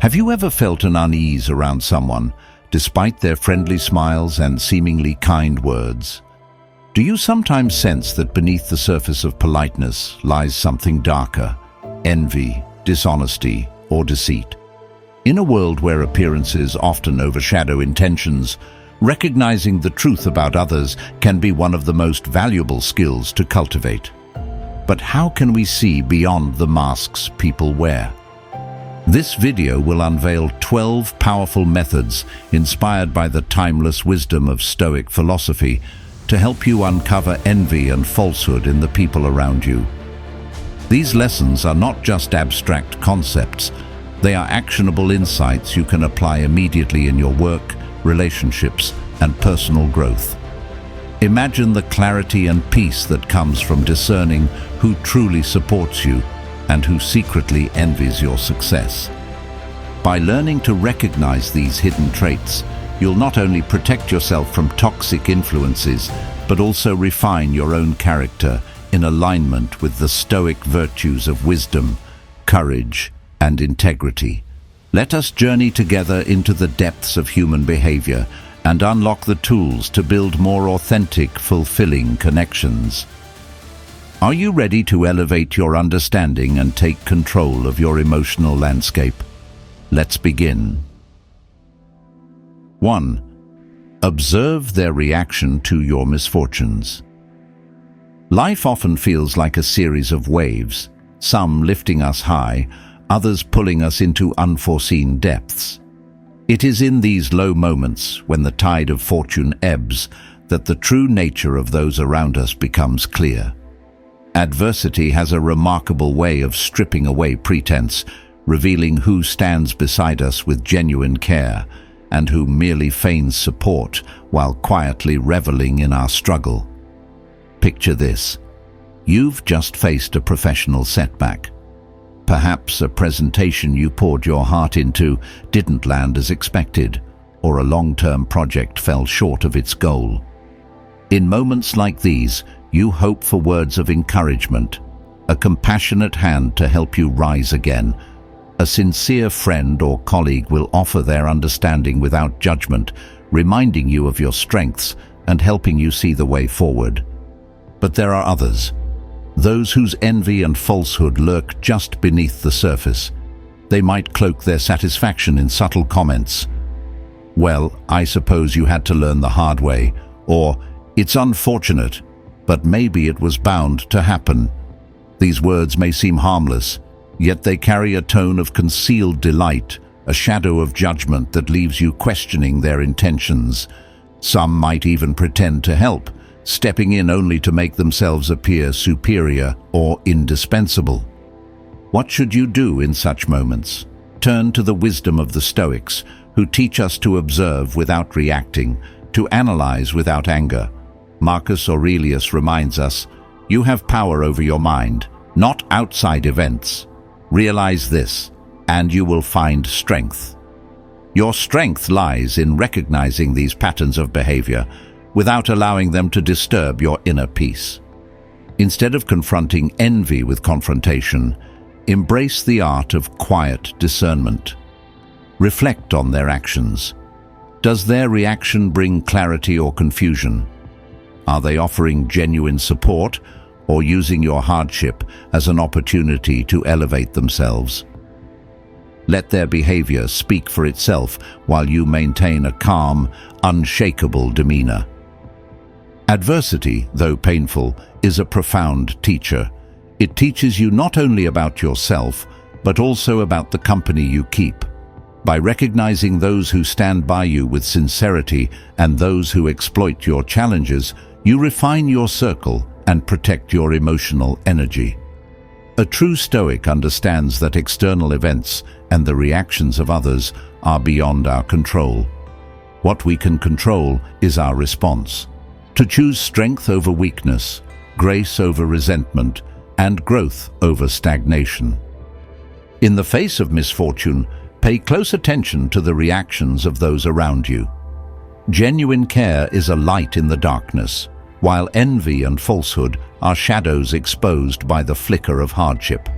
Have you ever felt an unease around someone, despite their friendly smiles and seemingly kind words? Do you sometimes sense that beneath the surface of politeness lies something darker, envy, dishonesty, or deceit? In a world where appearances often overshadow intentions, recognizing the truth about others can be one of the most valuable skills to cultivate. But how can we see beyond the masks people wear? This video will unveil 12 powerful methods inspired by the timeless wisdom of Stoic philosophy to help you uncover envy and falsehood in the people around you. These lessons are not just abstract concepts, they are actionable insights you can apply immediately in your work, relationships, and personal growth. Imagine the clarity and peace that comes from discerning who truly supports you and who secretly envies your success. By learning to recognize these hidden traits, you'll not only protect yourself from toxic influences, but also refine your own character in alignment with the Stoic virtues of wisdom, courage, and integrity. Let us journey together into the depths of human behavior and unlock the tools to build more authentic, fulfilling connections. Are you ready to elevate your understanding and take control of your emotional landscape? Let's begin. 1. Observe their reaction to your misfortunes. Life often feels like a series of waves, some lifting us high, others pulling us into unforeseen depths. It is in these low moments, when the tide of fortune ebbs, that the true nature of those around us becomes clear. Adversity has a remarkable way of stripping away pretense, revealing who stands beside us with genuine care and who merely feigns support while quietly reveling in our struggle. Picture this. You've just faced a professional setback. Perhaps a presentation you poured your heart into didn't land as expected, or a long-term project fell short of its goal. In moments like these, you hope for words of encouragement, a compassionate hand to help you rise again. A sincere friend or colleague will offer their understanding without judgment, reminding you of your strengths and helping you see the way forward. But there are others, those whose envy and falsehood lurk just beneath the surface. They might cloak their satisfaction in subtle comments. "Well, I suppose you had to learn the hard way," or "It's unfortunate, but maybe it was bound to happen." These words may seem harmless, yet they carry a tone of concealed delight, a shadow of judgment that leaves you questioning their intentions. Some might even pretend to help, stepping in only to make themselves appear superior or indispensable. What should you do in such moments? Turn to the wisdom of the Stoics, who teach us to observe without reacting, to analyze without anger. Marcus Aurelius reminds us, "You have power over your mind, not outside events. Realize this, and you will find strength." Your strength lies in recognizing these patterns of behavior without allowing them to disturb your inner peace. Instead of confronting envy with confrontation, embrace the art of quiet discernment. Reflect on their actions. Does their reaction bring clarity or confusion? Are they offering genuine support or using your hardship as an opportunity to elevate themselves? Let their behavior speak for itself while you maintain a calm, unshakable demeanor. Adversity, though painful, is a profound teacher. It teaches you not only about yourself, but also about the company you keep. By recognizing those who stand by you with sincerity and those who exploit your challenges, you refine your circle and protect your emotional energy. A true Stoic understands that external events and the reactions of others are beyond our control. What we can control is our response. To choose strength over weakness, grace over resentment, and growth over stagnation. In the face of misfortune, pay close attention to the reactions of those around you. Genuine care is a light in the darkness, while envy and falsehood are shadows exposed by the flicker of hardship.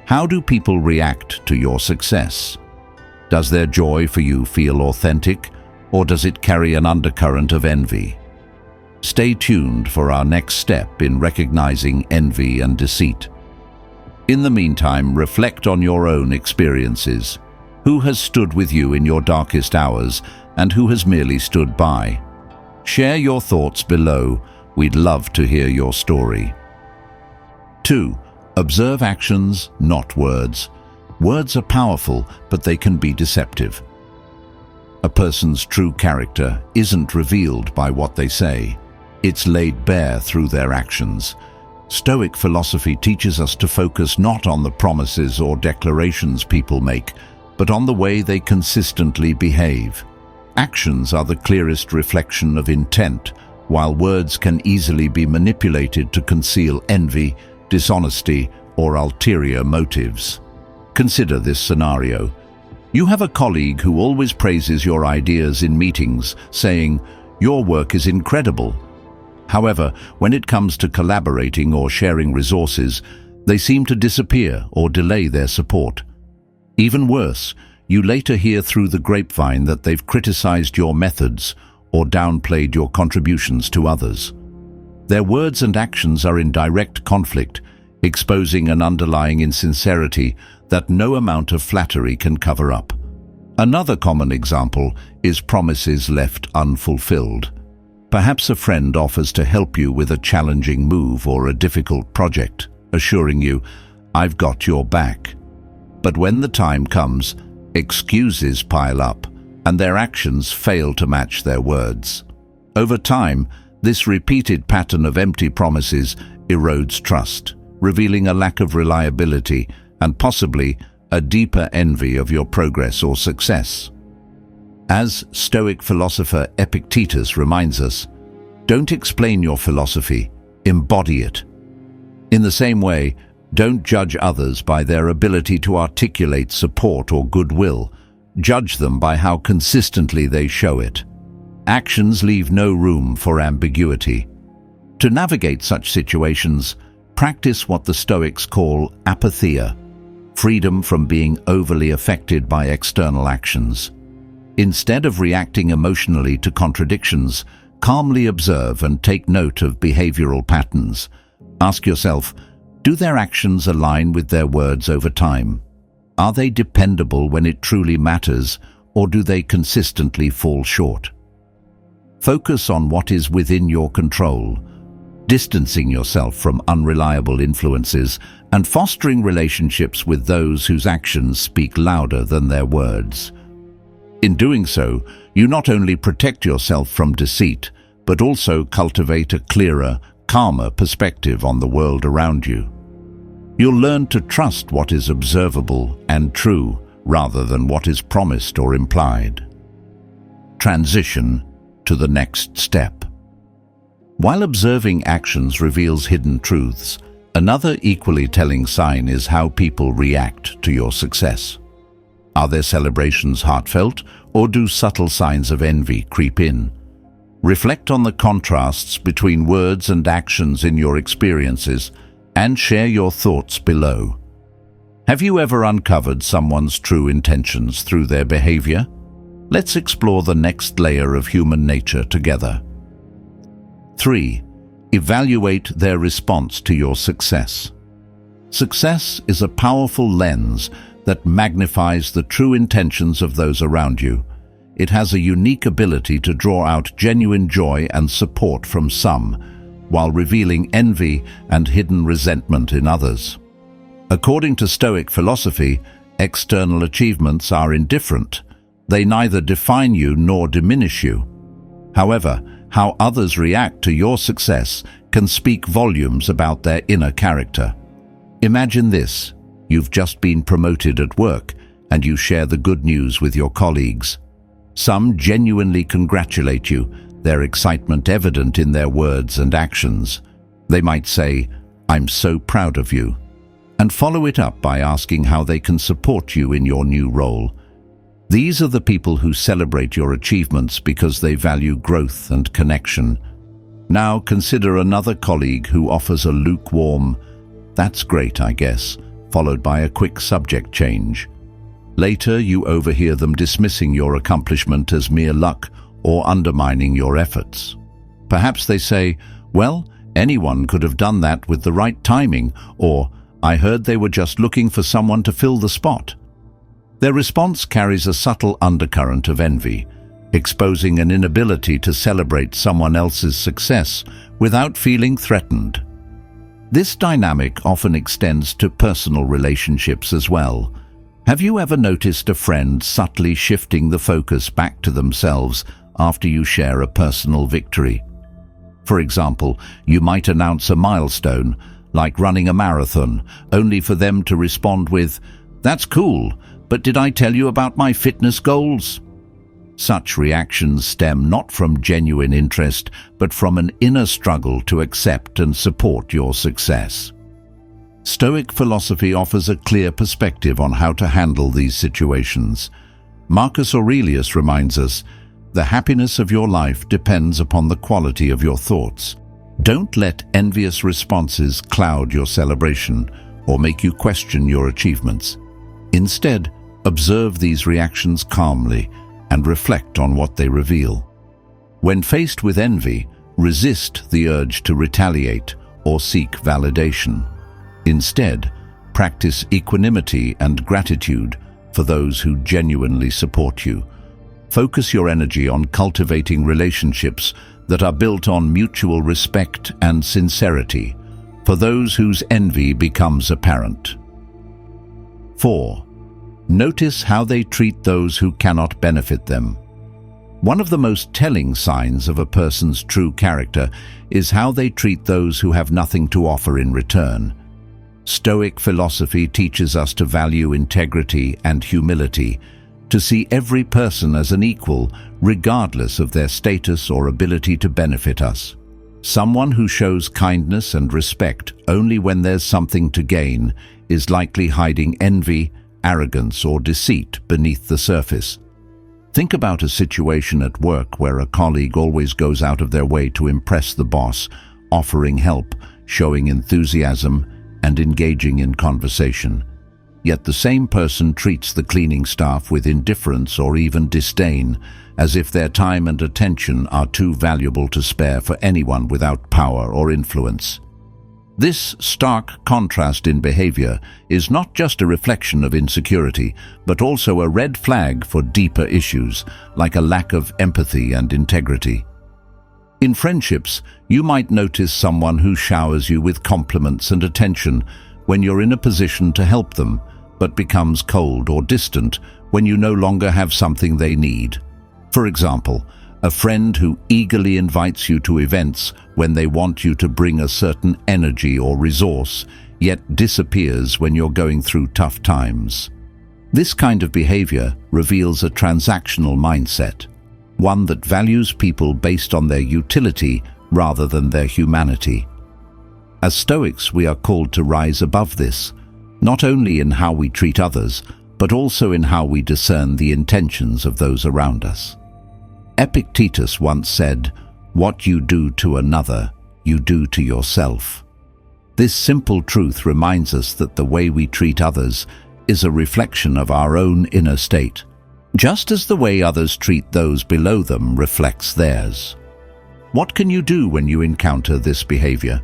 How do people react to your success? Does their joy for you feel authentic, or does it carry an undercurrent of envy? Stay tuned for our next step in recognizing envy and deceit. In the meantime, reflect on your own experiences. Who has stood with you in your darkest hours, and who has merely stood by? Share your thoughts below. We'd love to hear your story. 2. Observe actions, not words. Words are powerful, but they can be deceptive. A person's true character isn't revealed by what they say. It's laid bare through their actions. Stoic philosophy teaches us to focus not on the promises or declarations people make, but on the way they consistently behave. Actions are the clearest reflection of intent, while words can easily be manipulated to conceal envy, dishonesty, or ulterior motives. Consider this scenario. You have a colleague who always praises your ideas in meetings, saying, "Your work is incredible." However, when it comes to collaborating or sharing resources, they seem to disappear or delay their support. Even worse, you later hear through the grapevine that they've criticized your methods or downplayed your contributions to others. Their words and actions are in direct conflict, exposing an underlying insincerity that no amount of flattery can cover up. Another common example is promises left unfulfilled. Perhaps a friend offers to help you with a challenging move or a difficult project, assuring you, "I've got your back." But when the time comes, excuses pile up, and their actions fail to match their words. Over time, this repeated pattern of empty promises erodes trust, revealing a lack of reliability and possibly a deeper envy of your progress or success. As Stoic philosopher Epictetus reminds us, don't explain your philosophy, embody it. In the same way, don't judge others by their ability to articulate support or goodwill. Judge them by how consistently they show it. Actions leave no room for ambiguity. To navigate such situations, practice what the Stoics call apatheia, freedom from being overly affected by external actions. Instead of reacting emotionally to contradictions, calmly observe and take note of behavioral patterns. Ask yourself, do their actions align with their words over time? Are they dependable when it truly matters, or do they consistently fall short? Focus on what is within your control, distancing yourself from unreliable influences and fostering relationships with those whose actions speak louder than their words. In doing so, you not only protect yourself from deceit, but also cultivate a clearer, calmer perspective on the world around you. You'll learn to trust what is observable and true rather than what is promised or implied. Transition to the next step. While observing actions reveals hidden truths, another equally telling sign is how people react to your success. Are their celebrations heartfelt, or do subtle signs of envy creep in? Reflect on the contrasts between words and actions in your experiences and share your thoughts below. Have you ever uncovered someone's true intentions through their behavior? Let's explore the next layer of human nature together. 3. Evaluate their response to your success. Success is a powerful lens that magnifies the true intentions of those around you. It has a unique ability to draw out genuine joy and support from some, while revealing envy and hidden resentment in others. According to Stoic philosophy, external achievements are indifferent. They neither define you nor diminish you. However, how others react to your success can speak volumes about their inner character. Imagine this: you've just been promoted at work, and you share the good news with your colleagues. Some genuinely congratulate you, their excitement evident in their words and actions. They might say, "I'm so proud of you," and follow it up by asking how they can support you in your new role. These are the people who celebrate your achievements because they value growth and connection. Now consider another colleague who offers a lukewarm, "That's great, I guess," followed by a quick subject change. Later, you overhear them dismissing your accomplishment as mere luck or undermining your efforts. Perhaps they say, "Well, anyone could have done that with the right timing," or "I heard they were just looking for someone to fill the spot." Their response carries a subtle undercurrent of envy, exposing an inability to celebrate someone else's success without feeling threatened. This dynamic often extends to personal relationships as well. Have you ever noticed a friend subtly shifting the focus back to themselves after you share a personal victory? For example, you might announce a milestone, like running a marathon, only for them to respond with, "That's cool, but did I tell you about my fitness goals?" Such reactions stem not from genuine interest, but from an inner struggle to accept and support your success. Stoic philosophy offers a clear perspective on how to handle these situations. Marcus Aurelius reminds us, "The happiness of your life depends upon the quality of your thoughts." Don't let envious responses cloud your celebration or make you question your achievements. Instead, observe these reactions calmly and reflect on what they reveal. When faced with envy, resist the urge to retaliate or seek validation. Instead, practice equanimity and gratitude for those who genuinely support you. Focus your energy on cultivating relationships that are built on mutual respect and sincerity, for those whose envy becomes apparent. 4. Notice how they treat those who cannot benefit them. One of the most telling signs of a person's true character is how they treat those who have nothing to offer in return. Stoic philosophy teaches us to value integrity and humility, to see every person as an equal, regardless of their status or ability to benefit us. Someone who shows kindness and respect only when there's something to gain is likely hiding envy, arrogance, or deceit beneath the surface. Think about a situation at work where a colleague always goes out of their way to impress the boss, offering help, showing enthusiasm, and engaging in conversation. Yet the same person treats the cleaning staff with indifference or even disdain, as if their time and attention are too valuable to spare for anyone without power or influence. This stark contrast in behavior is not just a reflection of insecurity, but also a red flag for deeper issues, like a lack of empathy and integrity. In friendships, you might notice someone who showers you with compliments and attention when you're in a position to help them, but becomes cold or distant when you no longer have something they need. For example, a friend who eagerly invites you to events when they want you to bring a certain energy or resource, yet disappears when you're going through tough times. This kind of behavior reveals a transactional mindset, one that values people based on their utility rather than their humanity. As Stoics, we are called to rise above this, not only in how we treat others, but also in how we discern the intentions of those around us. Epictetus once said, "What you do to another, you do to yourself." This simple truth reminds us that the way we treat others is a reflection of our own inner state, just as the way others treat those below them reflects theirs. What can you do when you encounter this behavior?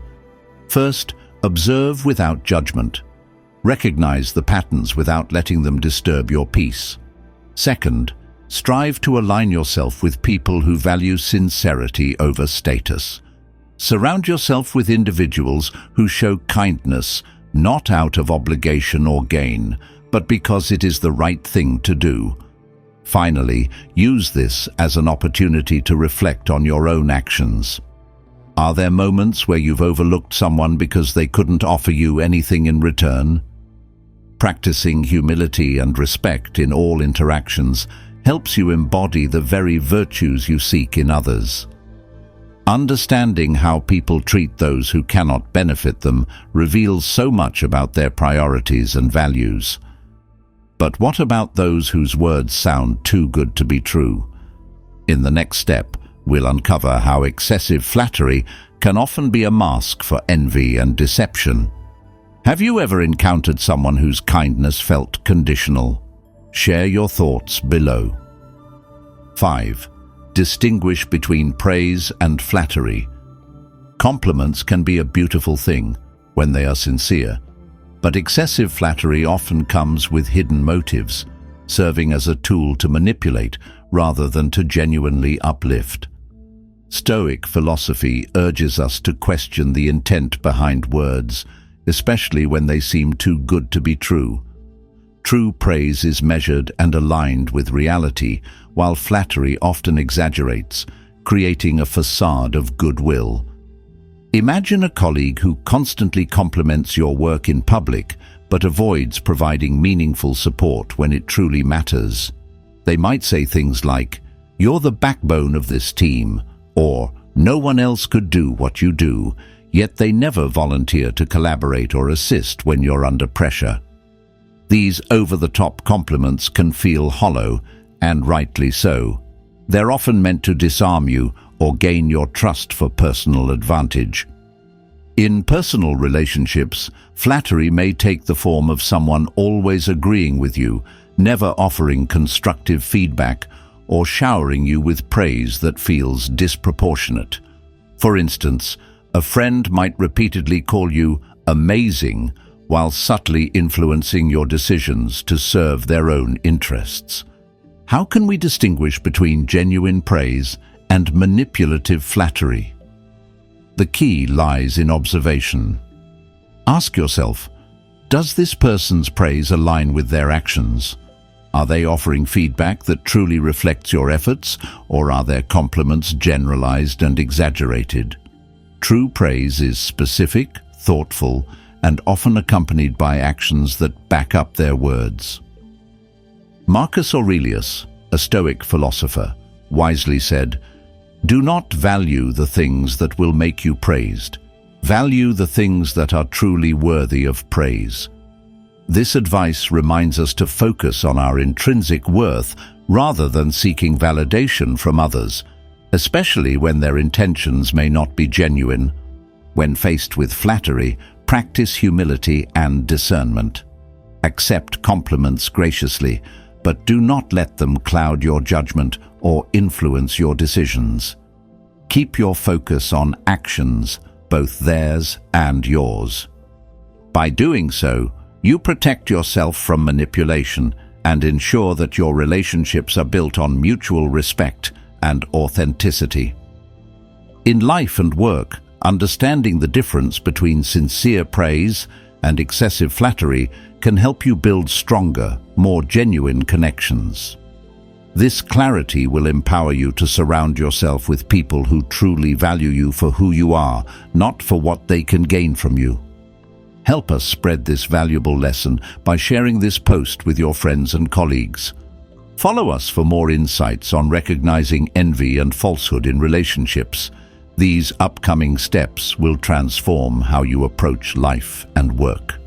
First, observe without judgment. Recognize the patterns without letting them disturb your peace. Second, strive to align yourself with people who value sincerity over status. Surround yourself with individuals who show kindness, not out of obligation or gain, but because it is the right thing to do. Finally, use this as an opportunity to reflect on your own actions. Are there moments where you've overlooked someone because they couldn't offer you anything in return? Practicing humility and respect in all interactions helps you embody the very virtues you seek in others. Understanding how people treat those who cannot benefit them reveals so much about their priorities and values. But what about those whose words sound too good to be true? In the next step, we'll uncover how excessive flattery can often be a mask for envy and deception. Have you ever encountered someone whose kindness felt conditional? Share your thoughts below. 5. Distinguish between praise and flattery. Compliments can be a beautiful thing when they are sincere, but excessive flattery often comes with hidden motives, serving as a tool to manipulate rather than to genuinely uplift. Stoic philosophy urges us to question the intent behind words, especially when they seem too good to be true. True praise is measured and aligned with reality, while flattery often exaggerates, creating a facade of goodwill. Imagine a colleague who constantly compliments your work in public but avoids providing meaningful support when it truly matters. They might say things like, "You're the backbone of this team," or "No one else could do what you do," yet they never volunteer to collaborate or assist when you're under pressure. These over-the-top compliments can feel hollow, and rightly so. They're often meant to disarm you or gain your trust for personal advantage. In personal relationships, flattery may take the form of someone always agreeing with you, never offering constructive feedback, or showering you with praise that feels disproportionate. For instance, a friend might repeatedly call you amazing while subtly influencing your decisions to serve their own interests. How can we distinguish between genuine praise and manipulative flattery? The key lies in observation. Ask yourself, does this person's praise align with their actions? Are they offering feedback that truly reflects your efforts, or are their compliments generalized and exaggerated? True praise is specific, thoughtful, and often accompanied by actions that back up their words. Marcus Aurelius, a Stoic philosopher, wisely said, "Do not value the things that will make you praised. Value the things that are truly worthy of praise." This advice reminds us to focus on our intrinsic worth rather than seeking validation from others, especially when their intentions may not be genuine. When faced with flattery, practice humility and discernment. Accept compliments graciously, but do not let them cloud your judgment or influence your decisions. Keep your focus on actions, both theirs and yours. By doing so, you protect yourself from manipulation and ensure that your relationships are built on mutual respect and authenticity. In life and work, understanding the difference between sincere praise and excessive flattery can help you build stronger, more genuine connections. This clarity will empower you to surround yourself with people who truly value you for who you are, not for what they can gain from you. Help us spread this valuable lesson by sharing this post with your friends and colleagues. Follow us for more insights on recognizing envy and falsehood in relationships. These upcoming steps will transform how you approach life and work.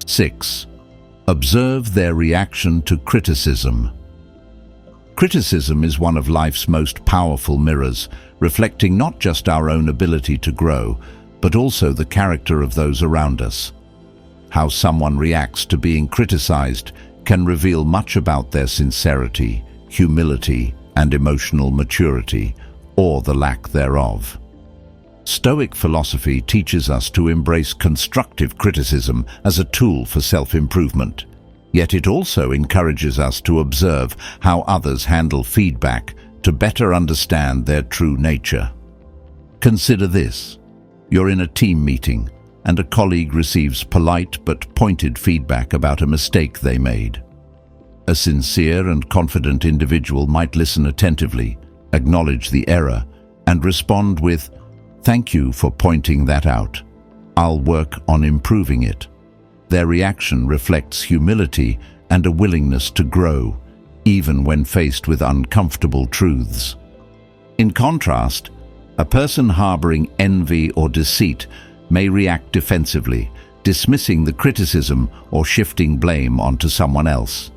6. Observe their reaction to criticism. Criticism is one of life's most powerful mirrors, reflecting not just our own ability to grow, but also the character of those around us. How someone reacts to being criticized can reveal much about their sincerity, humility, and emotional maturity, or the lack thereof. Stoic philosophy teaches us to embrace constructive criticism as a tool for self-improvement. Yet it also encourages us to observe how others handle feedback to better understand their true nature. Consider this. You're in a team meeting, and a colleague receives polite but pointed feedback about a mistake they made. A sincere and confident individual might listen attentively, acknowledge the error, and respond with, "Thank you for pointing that out. I'll work on improving it." Their reaction reflects humility and a willingness to grow, even when faced with uncomfortable truths. In contrast, a person harboring envy or deceit may react defensively, dismissing the criticism or shifting blame onto someone else.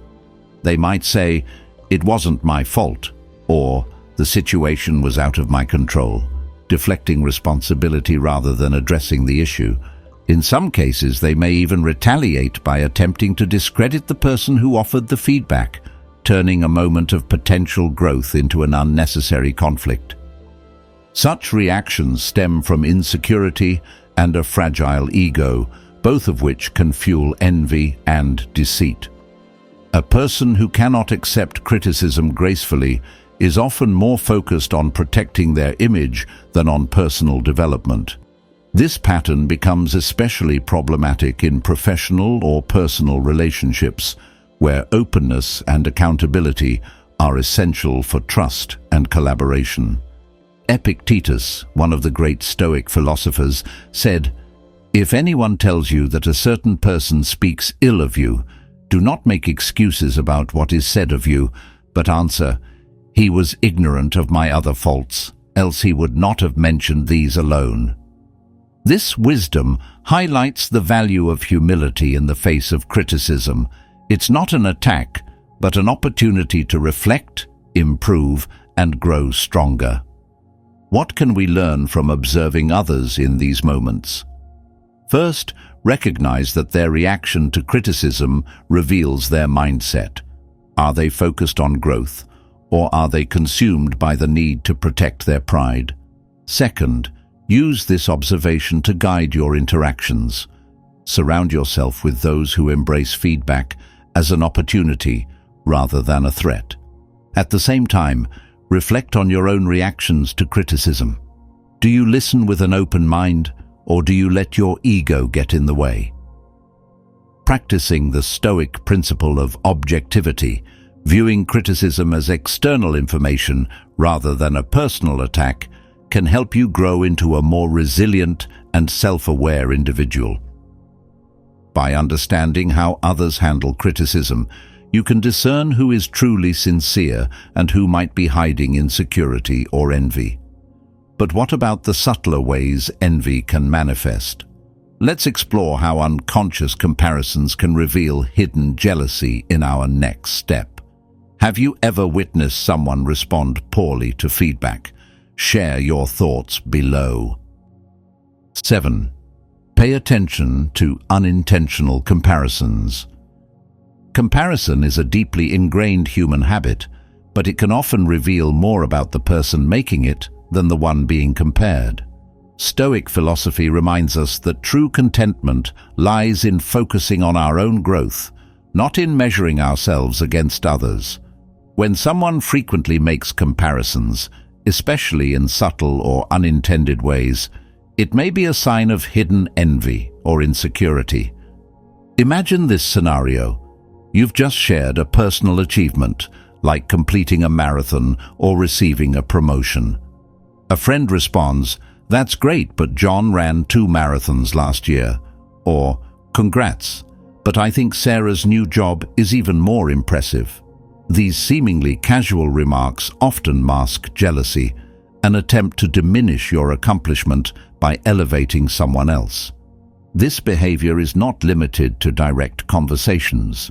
They might say, "It wasn't my fault," or "The situation was out of my control," deflecting responsibility rather than addressing the issue. In some cases, they may even retaliate by attempting to discredit the person who offered the feedback, turning a moment of potential growth into an unnecessary conflict. Such reactions stem from insecurity and a fragile ego, both of which can fuel envy and deceit. A person who cannot accept criticism gracefully is often more focused on protecting their image than on personal development. This pattern becomes especially problematic in professional or personal relationships, where openness and accountability are essential for trust and collaboration. Epictetus, one of the great Stoic philosophers, said, "If anyone tells you that a certain person speaks ill of you, do not make excuses about what is said of you, but answer, 'He was ignorant of my other faults, else he would not have mentioned these alone.'" This wisdom highlights the value of humility in the face of criticism. It's not an attack, but an opportunity to reflect, improve, and grow stronger. What can we learn from observing others in these moments? First, recognize that their reaction to criticism reveals their mindset. Are they focused on growth, or are they consumed by the need to protect their pride? Second, use this observation to guide your interactions. Surround yourself with those who embrace feedback as an opportunity rather than a threat. At the same time, reflect on your own reactions to criticism. Do you listen with an open mind, or do you let your ego get in the way? Practicing the Stoic principle of objectivity, viewing criticism as external information rather than a personal attack, can help you grow into a more resilient and self-aware individual. By understanding how others handle criticism, you can discern who is truly sincere and who might be hiding insecurity or envy. But what about the subtler ways envy can manifest? Let's explore how unconscious comparisons can reveal hidden jealousy in our next step. Have you ever witnessed someone respond poorly to feedback? Share your thoughts below. 7. Pay attention to unintentional comparisons. Comparison is a deeply ingrained human habit, but it can often reveal more about the person making it than the one being compared. Stoic philosophy reminds us that true contentment lies in focusing on our own growth, not in measuring ourselves against others. When someone frequently makes comparisons, especially in subtle or unintended ways, it may be a sign of hidden envy or insecurity. Imagine this scenario. You've just shared a personal achievement, like completing a marathon or receiving a promotion. A friend responds, "That's great, but John ran 2 marathons last year." Or, "Congrats, but I think Sarah's new job is even more impressive." These seemingly casual remarks often mask jealousy, an attempt to diminish your accomplishment by elevating someone else. This behavior is not limited to direct conversations.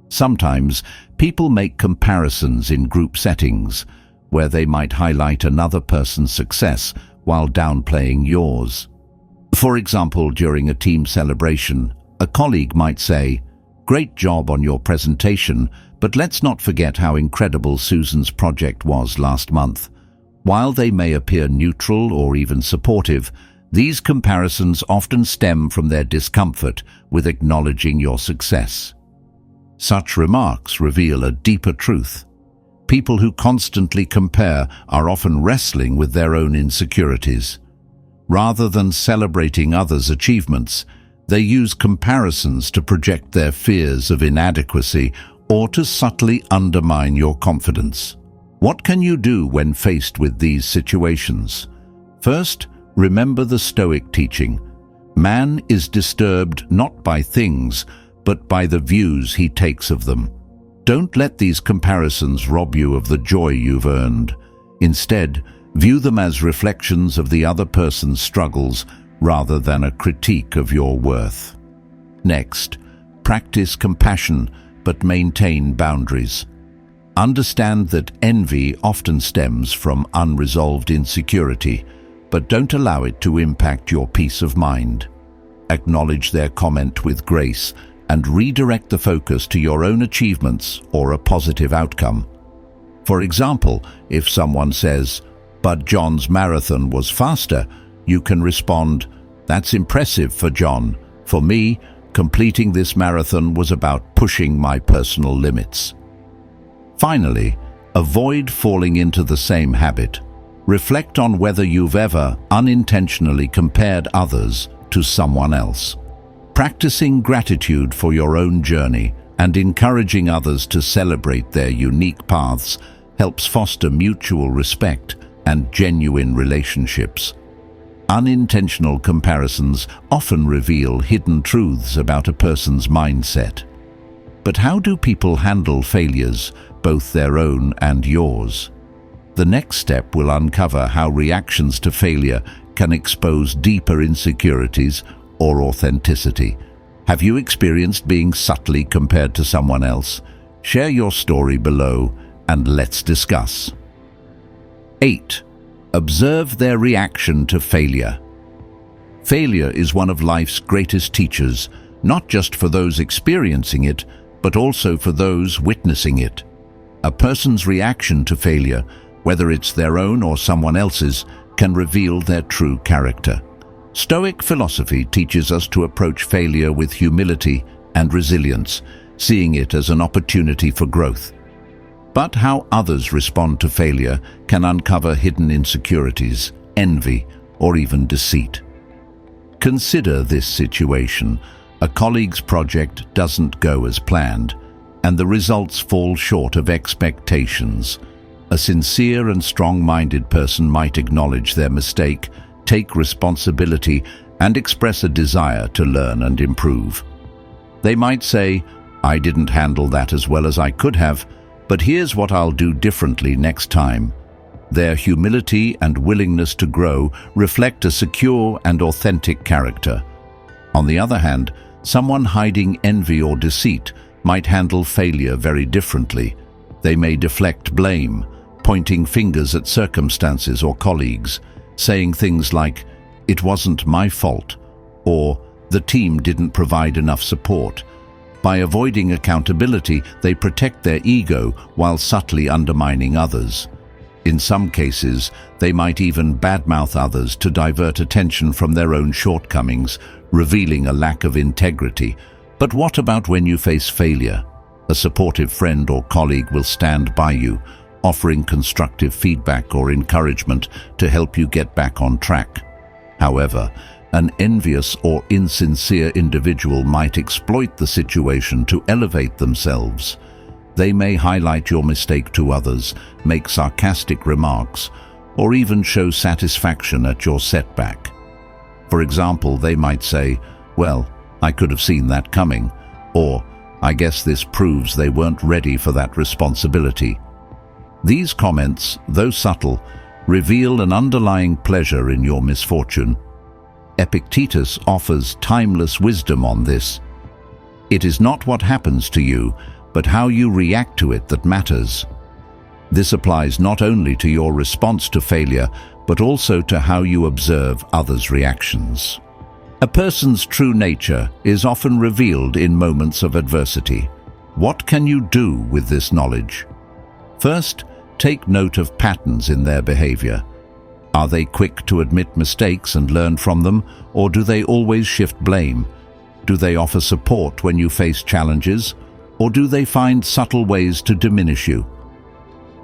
Sometimes, people make comparisons in group settings, where they might highlight another person's success while downplaying yours. For example, during a team celebration, a colleague might say, "Great job on your presentation, but let's not forget how incredible Susan's project was last month." While they may appear neutral or even supportive, these comparisons often stem from their discomfort with acknowledging your success. Such remarks reveal a deeper truth. People who constantly compare are often wrestling with their own insecurities. Rather than celebrating others' achievements, they use comparisons to project their fears of inadequacy or to subtly undermine your confidence. What can you do when faced with these situations? First, remember the Stoic teaching. Man is disturbed not by things, but by the views he takes of them. Don't let these comparisons rob you of the joy you've earned. Instead, view them as reflections of the other person's struggles rather than a critique of your worth. Next, practice compassion but maintain boundaries. Understand that envy often stems from unresolved insecurity, but don't allow it to impact your peace of mind. acknowledge their comment with grace, and redirect the focus to your own achievements or a positive outcome. For example, if someone says, "But John's marathon was faster," you can respond, "That's impressive for John. For me, completing this marathon was about pushing my personal limits." Finally, avoid falling into the same habit. Reflect on whether you've ever unintentionally compared others to someone else. Practicing gratitude for your own journey and encouraging others to celebrate their unique paths helps foster mutual respect and genuine relationships. Unintentional comparisons often reveal hidden truths about a person's mindset. But how do people handle failures, both their own and yours? The next step will uncover how reactions to failure can expose deeper insecurities or authenticity. Have you experienced being subtly compared to someone else? Share your story below and let's discuss. 8. Observe their reaction to failure. Failure is one of life's greatest teachers, not just for those experiencing it, but also for those witnessing it. A person's reaction to failure, whether it's their own or someone else's, can reveal their true character. Stoic philosophy teaches us to approach failure with humility and resilience, seeing it as an opportunity for growth. But how others respond to failure can uncover hidden insecurities, envy, or even deceit. Consider this situation. A colleague's project doesn't go as planned, and the results fall short of expectations. A sincere and strong-minded person might acknowledge their mistake, take responsibility, and express a desire to learn and improve. They might say, "I didn't handle that as well as I could have, but here's what I'll do differently next time." Their humility and willingness to grow reflect a secure and authentic character. On the other hand, someone hiding envy or deceit might handle failure very differently. They may deflect blame, pointing fingers at circumstances or colleagues, saying things like, "It wasn't my fault," or "The team didn't provide enough support." By avoiding accountability, they protect their ego while subtly undermining others. In some cases, they might even badmouth others to divert attention from their own shortcomings, revealing a lack of integrity. But what about when you face failure? A supportive friend or colleague will stand by you, offering constructive feedback or encouragement to help you get back on track. However, an envious or insincere individual might exploit the situation to elevate themselves. They may highlight your mistake to others, make sarcastic remarks, or even show satisfaction at your setback. For example, they might say, "Well, I could have seen that coming," or "I guess this proves they weren't ready for that responsibility." These comments, though subtle, reveal an underlying pleasure in your misfortune. Epictetus offers timeless wisdom on this. It is not what happens to you, but how you react to it that matters. This applies not only to your response to failure, but also to how you observe others' reactions. A person's true nature is often revealed in moments of adversity. What can you do with this knowledge? First, take note of patterns in their behavior. Are they quick to admit mistakes and learn from them, or do they always shift blame? Do they offer support when you face challenges, or do they find subtle ways to diminish you?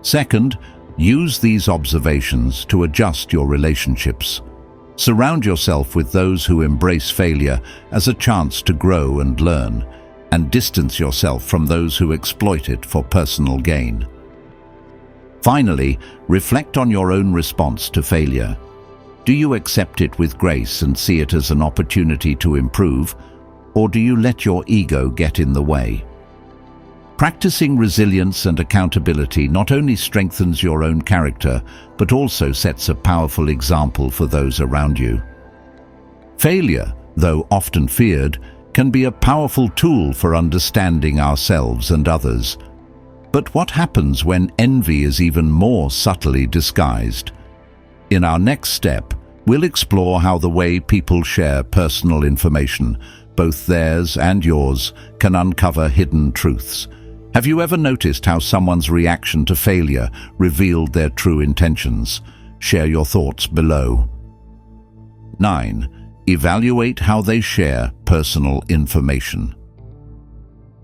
Second, use these observations to adjust your relationships. Surround yourself with those who embrace failure as a chance to grow and learn, and distance yourself from those who exploit it for personal gain. Finally, reflect on your own response to failure. Do you accept it with grace and see it as an opportunity to improve, or do you let your ego get in the way? Practicing resilience and accountability not only strengthens your own character, but also sets a powerful example for those around you. Failure, though often feared, can be a powerful tool for understanding ourselves and others. But what happens when envy is even more subtly disguised? In our next step, We'll explore how the way people share personal information, both theirs and yours, can uncover hidden truths. Have you ever noticed how someone's reaction to failure revealed their true intentions? Share your thoughts below. 9. Evaluate how they share personal information.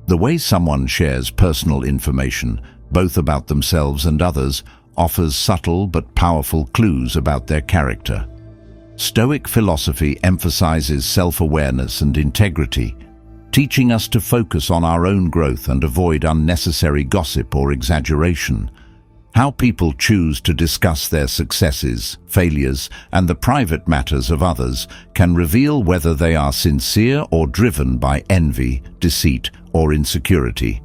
The way someone shares personal information, both about themselves and others, offers subtle but powerful clues about their character. Stoic philosophy emphasizes self-awareness and integrity, teaching us to focus on our own growth and avoid unnecessary gossip or exaggeration. How people choose to discuss their successes, failures, and the private matters of others can reveal whether they are sincere or driven by envy, deceit, or insecurity.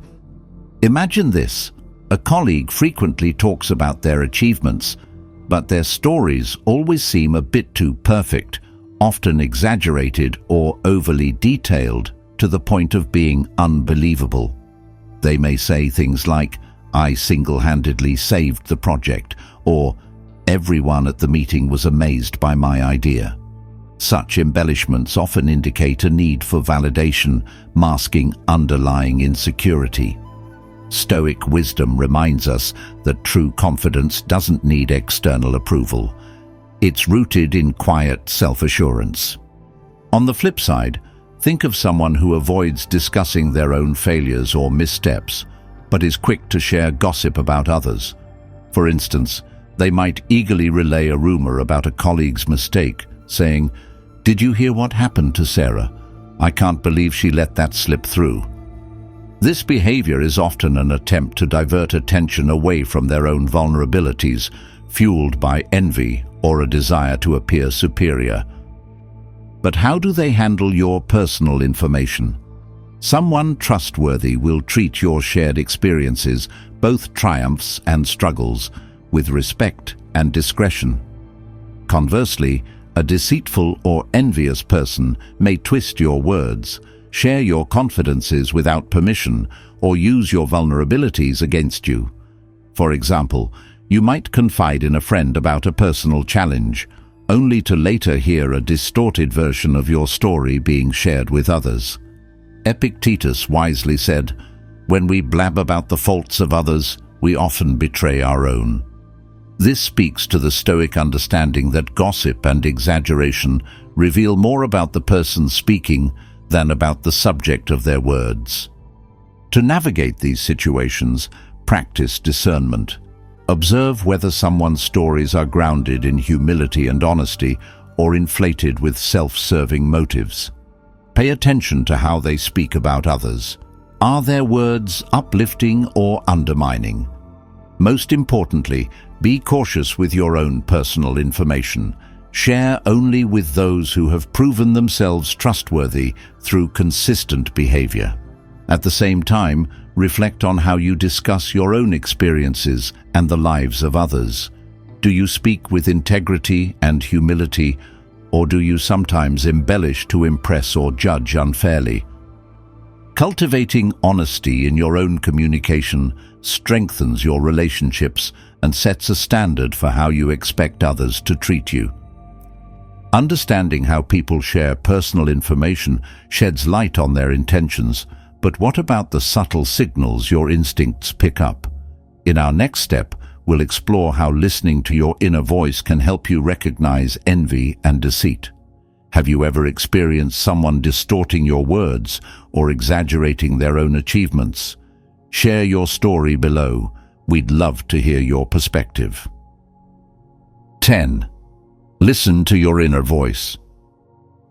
Imagine this: a colleague frequently talks about their achievements, but their stories always seem a bit too perfect, often exaggerated or overly detailed to the point of being unbelievable. They may say things like, "I single-handedly saved the project," or "Everyone at the meeting was amazed by my idea." Such embellishments often indicate a need for validation, masking underlying insecurity. Stoic wisdom reminds us that true confidence doesn't need external approval. It's rooted in quiet self-assurance. On the flip side, think of someone who avoids discussing their own failures or missteps, but is quick to share gossip about others. For instance, they might eagerly relay a rumor about a colleague's mistake, saying, "Did you hear what happened to Sarah? I can't believe she let that slip through." This behavior is often an attempt to divert attention away from their own vulnerabilities, fueled by envy or a desire to appear superior. But how do they handle your personal information? Someone trustworthy will treat your shared experiences, both triumphs and struggles, with respect and discretion. Conversely, a deceitful or envious person may twist your words, share your confidences without permission, or use your vulnerabilities against you. For example, you might confide in a friend about a personal challenge, only to later hear a distorted version of your story being shared with others. Epictetus wisely said, "When we blab about the faults of others, we often betray our own." This speaks to the Stoic understanding that gossip and exaggeration reveal more about the person speaking than about the subject of their words. To navigate these situations, practice discernment. Observe whether someone's stories are grounded in humility and honesty or inflated with self-serving motives. Pay attention to how they speak about others. Are their words uplifting or undermining? Most importantly, be cautious with your own personal information. Share only with those who have proven themselves trustworthy through consistent behavior. At the same time, reflect on how you discuss your own experiences and the lives of others. Do you speak with integrity and humility, or do you sometimes embellish to impress or judge unfairly? Cultivating honesty in your own communication strengthens your relationships and sets a standard for how you expect others to treat you. Understanding how people share personal information sheds light on their intentions, but what about the subtle signals your instincts pick up? In our next step, we'll explore how listening to your inner voice can help you recognize envy and deceit. Have you ever experienced someone distorting your words or exaggerating their own achievements? Share your story below. We'd love to hear your perspective. 10. Listen to your inner voice.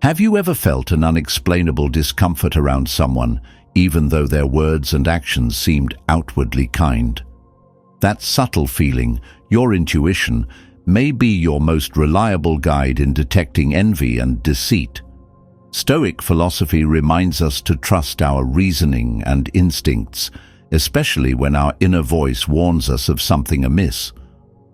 Have you ever felt an unexplainable discomfort around someone, even though their words and actions seemed outwardly kind? That subtle feeling, your intuition, may be your most reliable guide in detecting envy and deceit. Stoic philosophy reminds us to trust our reasoning and instincts, especially when our inner voice warns us of something amiss.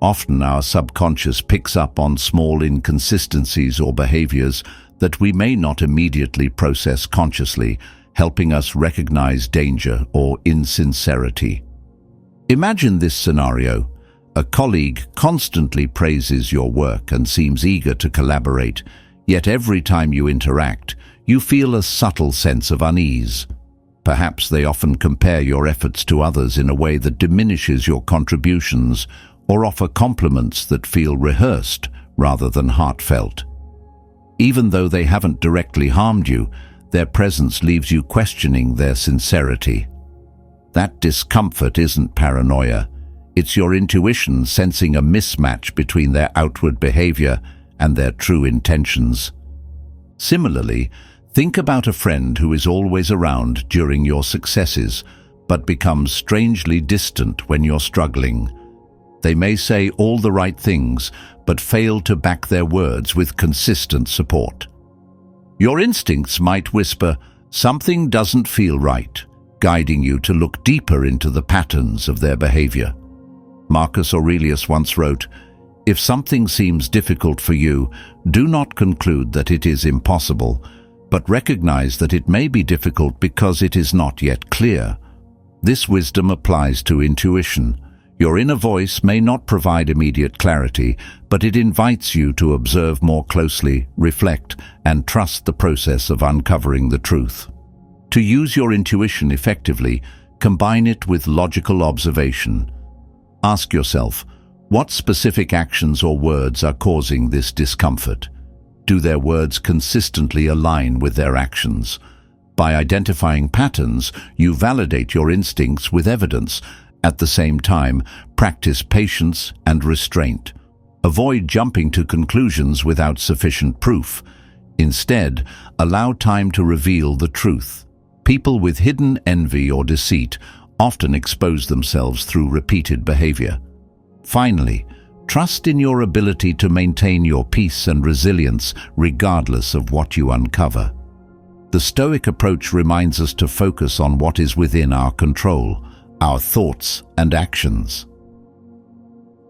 Often our subconscious picks up on small inconsistencies or behaviors that we may not immediately process consciously, helping us recognize danger or insincerity. Imagine this scenario. A colleague constantly praises your work and seems eager to collaborate, yet every time you interact, you feel a subtle sense of unease. Perhaps they often compare your efforts to others in a way that diminishes your contributions or offer compliments that feel rehearsed rather than heartfelt. Even though they haven't directly harmed you, their presence leaves you questioning their sincerity. That discomfort isn't paranoia. It's your intuition sensing a mismatch between their outward behavior and their true intentions. Similarly, think about a friend who is always around during your successes, but becomes strangely distant when you're struggling. They may say all the right things, but fail to back their words with consistent support. Your instincts might whisper, "Something doesn't feel right," guiding you to look deeper into the patterns of their behavior. Marcus Aurelius once wrote, "If something seems difficult for you, do not conclude that it is impossible, but recognize that it may be difficult because it is not yet clear." This wisdom applies to intuition. Your inner voice may not provide immediate clarity, but it invites you to observe more closely, reflect, and trust the process of uncovering the truth. To use your intuition effectively, combine it with logical observation. Ask yourself, what specific actions or words are causing this discomfort? Do their words consistently align with their actions? By identifying patterns, you validate your instincts with evidence. At the same time, practice patience and restraint. Avoid jumping to conclusions without sufficient proof. Instead, allow time to reveal the truth. People with hidden envy or deceit often expose themselves through repeated behavior. Finally, trust in your ability to maintain your peace and resilience regardless of what you uncover. The Stoic approach reminds us to focus on what is within our control, our thoughts and actions.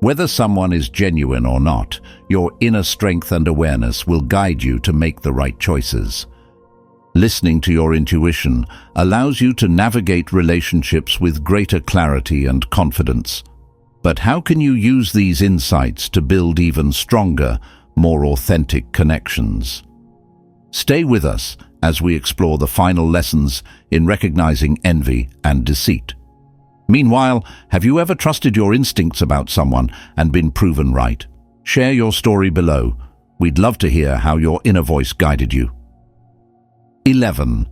Whether someone is genuine or not, your inner strength and awareness will guide you to make the right choices. Listening to your intuition allows you to navigate relationships with greater clarity and confidence. But how can you use these insights to build even stronger, more authentic connections? Stay with us as we explore the final lessons in recognizing envy and deceit. Meanwhile, have you ever trusted your instincts about someone and been proven right? Share your story below. We'd love to hear how your inner voice guided you. 11.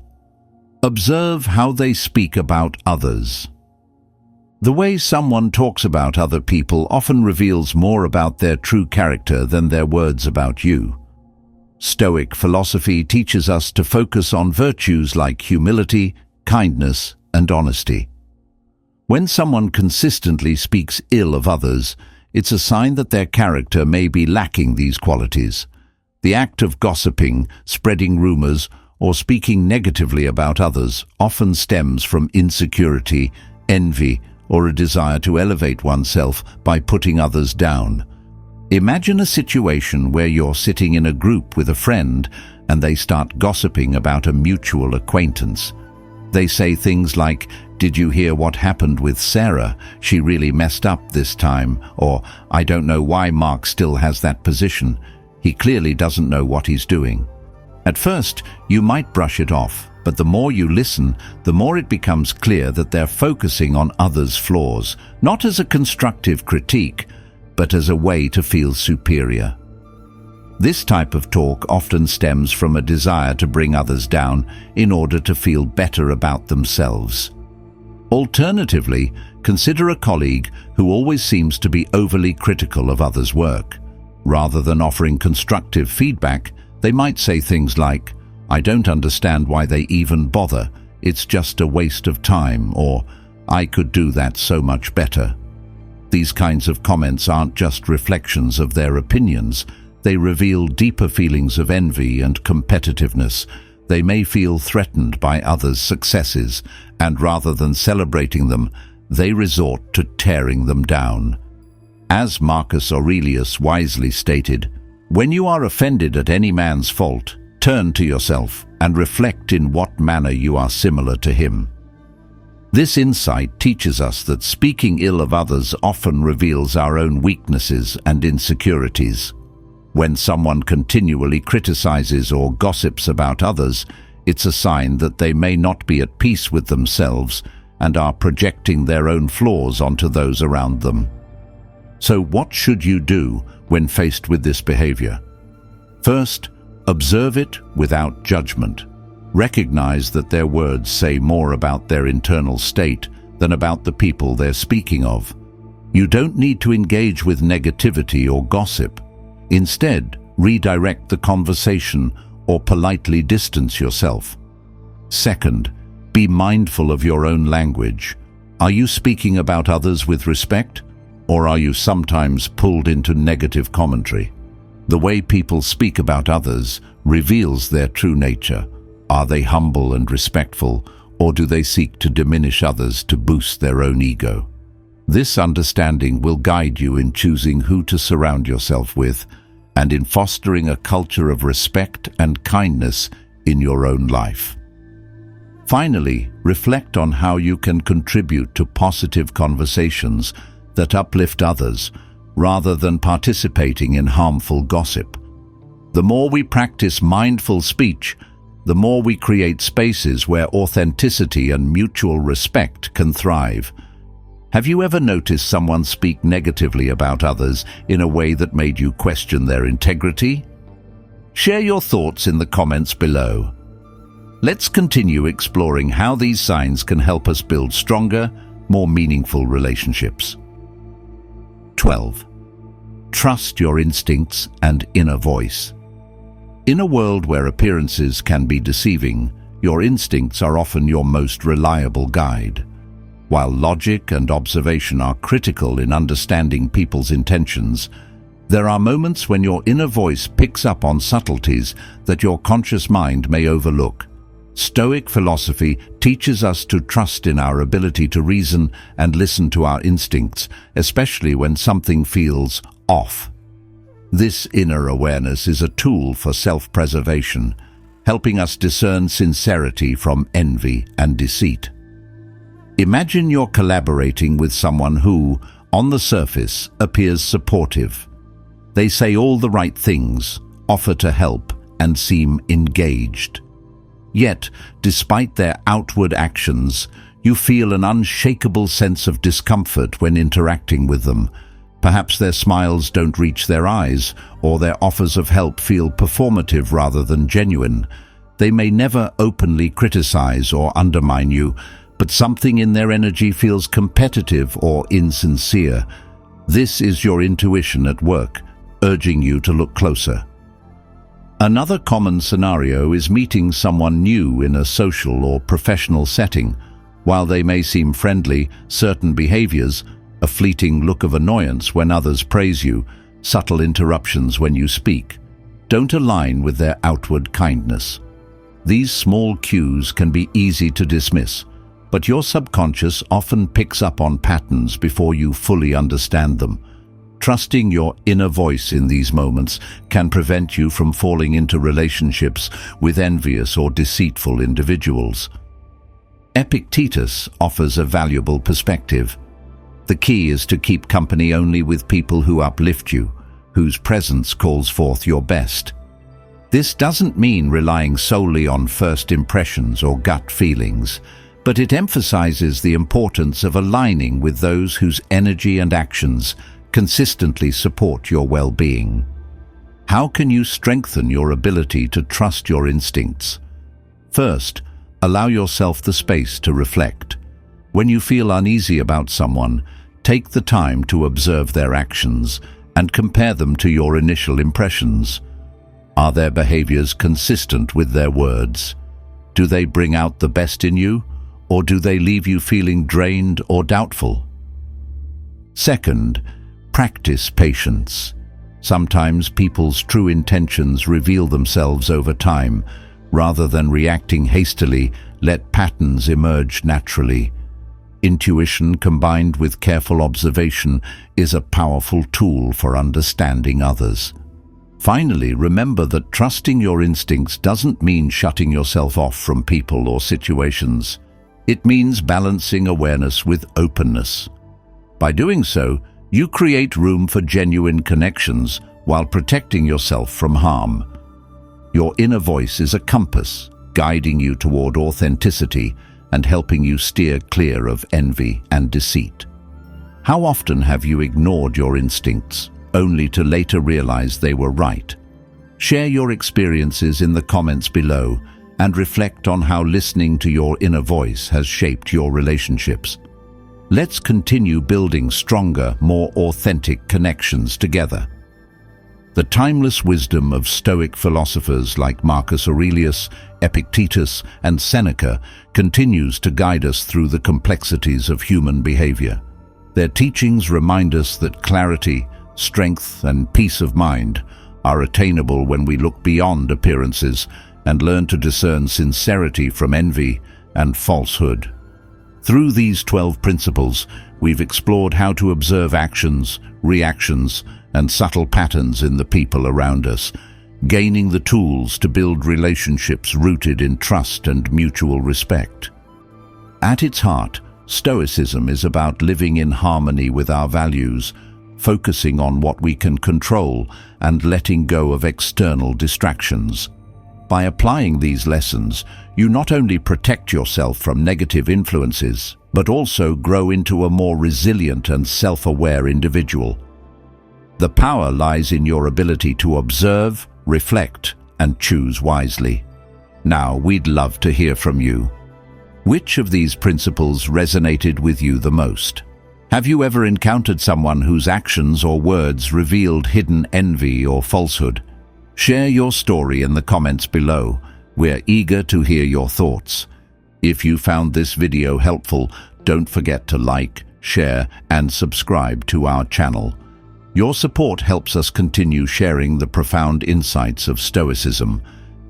Observe how they speak about others. The way someone talks about other people often reveals more about their true character than their words about you. Stoic philosophy teaches us to focus on virtues like humility, kindness, and honesty. When someone consistently speaks ill of others, it's a sign that their character may be lacking these qualities. The act of gossiping, spreading rumors, or speaking negatively about others often stems from insecurity, envy, or a desire to elevate oneself by putting others down. Imagine a situation where you're sitting in a group with a friend and they start gossiping about a mutual acquaintance. They say things like, "Did you hear what happened with Sarah? She really messed up this time." Or, "I don't know why Mark still has that position. He clearly doesn't know what he's doing." At first, you might brush it off, but the more you listen, the more it becomes clear that they're focusing on others' flaws, not as a constructive critique, but as a way to feel superior. This type of talk often stems from a desire to bring others down in order to feel better about themselves. Alternatively, consider a colleague who always seems to be overly critical of others' work. Rather than offering constructive feedback, they might say things like, "I don't understand why they even bother. It's just a waste of time," or "I could do that so much better." These kinds of comments aren't just reflections of their opinions. They reveal deeper feelings of envy and competitiveness. They may feel threatened by others' successes, and rather than celebrating them, they resort to tearing them down. As Marcus Aurelius wisely stated, "When you are offended at any man's fault, turn to yourself and reflect in what manner you are similar to him." This insight teaches us that speaking ill of others often reveals our own weaknesses and insecurities. When someone continually criticizes or gossips about others, it's a sign that they may not be at peace with themselves and are projecting their own flaws onto those around them. So what should you do when faced with this behavior? First, observe it without judgment. Recognize that their words say more about their internal state than about the people they're speaking of. You don't need to engage with negativity or gossip. Instead, redirect the conversation or politely distance yourself. Second, be mindful of your own language. Are you speaking about others with respect, or are you sometimes pulled into negative commentary? The way people speak about others reveals their true nature. Are they humble and respectful, or do they seek to diminish others to boost their own ego? This understanding will guide you in choosing who to surround yourself with and in fostering a culture of respect and kindness in your own life. Finally, reflect on how you can contribute to positive conversations that uplift others rather than participating in harmful gossip. The more we practice mindful speech, the more we create spaces where authenticity and mutual respect can thrive. Have you ever noticed someone speak negatively about others in a way that made you question their integrity? Share your thoughts in the comments below. Let's continue exploring how these signs can help us build stronger, more meaningful relationships. 12. Trust your instincts and inner voice. In a world where appearances can be deceiving, your instincts are often your most reliable guide. While logic and observation are critical in understanding people's intentions, there are moments when your inner voice picks up on subtleties that your conscious mind may overlook. Stoic philosophy teaches us to trust in our ability to reason and listen to our instincts, especially when something feels off. This inner awareness is a tool for self-preservation, helping us discern sincerity from envy and deceit. Imagine you're collaborating with someone who, on the surface, appears supportive. They say all the right things, offer to help, and seem engaged. Yet, despite their outward actions, you feel an unshakable sense of discomfort when interacting with them. Perhaps their smiles don't reach their eyes, or their offers of help feel performative rather than genuine. They may never openly criticize or undermine you, but something in their energy feels competitive or insincere. This is your intuition at work, urging you to look closer. Another common scenario is meeting someone new in a social or professional setting. While they may seem friendly, certain behaviors, a fleeting look of annoyance when others praise you, subtle interruptions when you speak, don't align with their outward kindness. These small cues can be easy to dismiss, but your subconscious often picks up on patterns before you fully understand them. Trusting your inner voice in these moments can prevent you from falling into relationships with envious or deceitful individuals. Epictetus offers a valuable perspective. The key is to keep company only with people who uplift you, whose presence calls forth your best. This doesn't mean relying solely on first impressions or gut feelings, but it emphasizes the importance of aligning with those whose energy and actions consistently support your well-being. How can you strengthen your ability to trust your instincts? First, allow yourself the space to reflect. When you feel uneasy about someone, take the time to observe their actions and compare them to your initial impressions. Are their behaviors consistent with their words? Do they bring out the best in you, or do they leave you feeling drained or doubtful? Second, practice patience. Sometimes people's true intentions reveal themselves over time. Rather than reacting hastily, let patterns emerge naturally. Intuition combined with careful observation is a powerful tool for understanding others. Finally, remember that trusting your instincts doesn't mean shutting yourself off from people or situations. It means balancing awareness with openness. By doing so, you create room for genuine connections while protecting yourself from harm. Your inner voice is a compass, guiding you toward authenticity and helping you steer clear of envy and deceit. How often have you ignored your instincts, only to later realize they were right? Share your experiences in the comments below and reflect on how listening to your inner voice has shaped your relationships. Let's continue building stronger, more authentic connections together. The timeless wisdom of Stoic philosophers like Marcus Aurelius, Epictetus, and Seneca continues to guide us through the complexities of human behavior. Their teachings remind us that clarity, strength, and peace of mind are attainable when we look beyond appearances and learn to discern sincerity from envy and falsehood. Through these 12 principles, we've explored how to observe actions, reactions, and subtle patterns in the people around us, gaining the tools to build relationships rooted in trust and mutual respect. At its heart, Stoicism is about living in harmony with our values, focusing on what we can control and letting go of external distractions. By applying these lessons, you not only protect yourself from negative influences, but also grow into a more resilient and self-aware individual. The power lies in your ability to observe, reflect, and choose wisely. Now, we'd love to hear from you. Which of these principles resonated with you the most? Have you ever encountered someone whose actions or words revealed hidden envy or falsehood? Share your story in the comments below. We're eager to hear your thoughts. If you found this video helpful, don't forget to like, share, and subscribe to our channel. Your support helps us continue sharing the profound insights of Stoicism.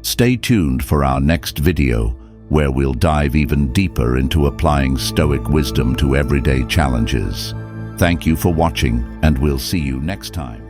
Stay tuned for our next video, where we'll dive even deeper into applying Stoic wisdom to everyday challenges. Thank you for watching, and we'll see you next time.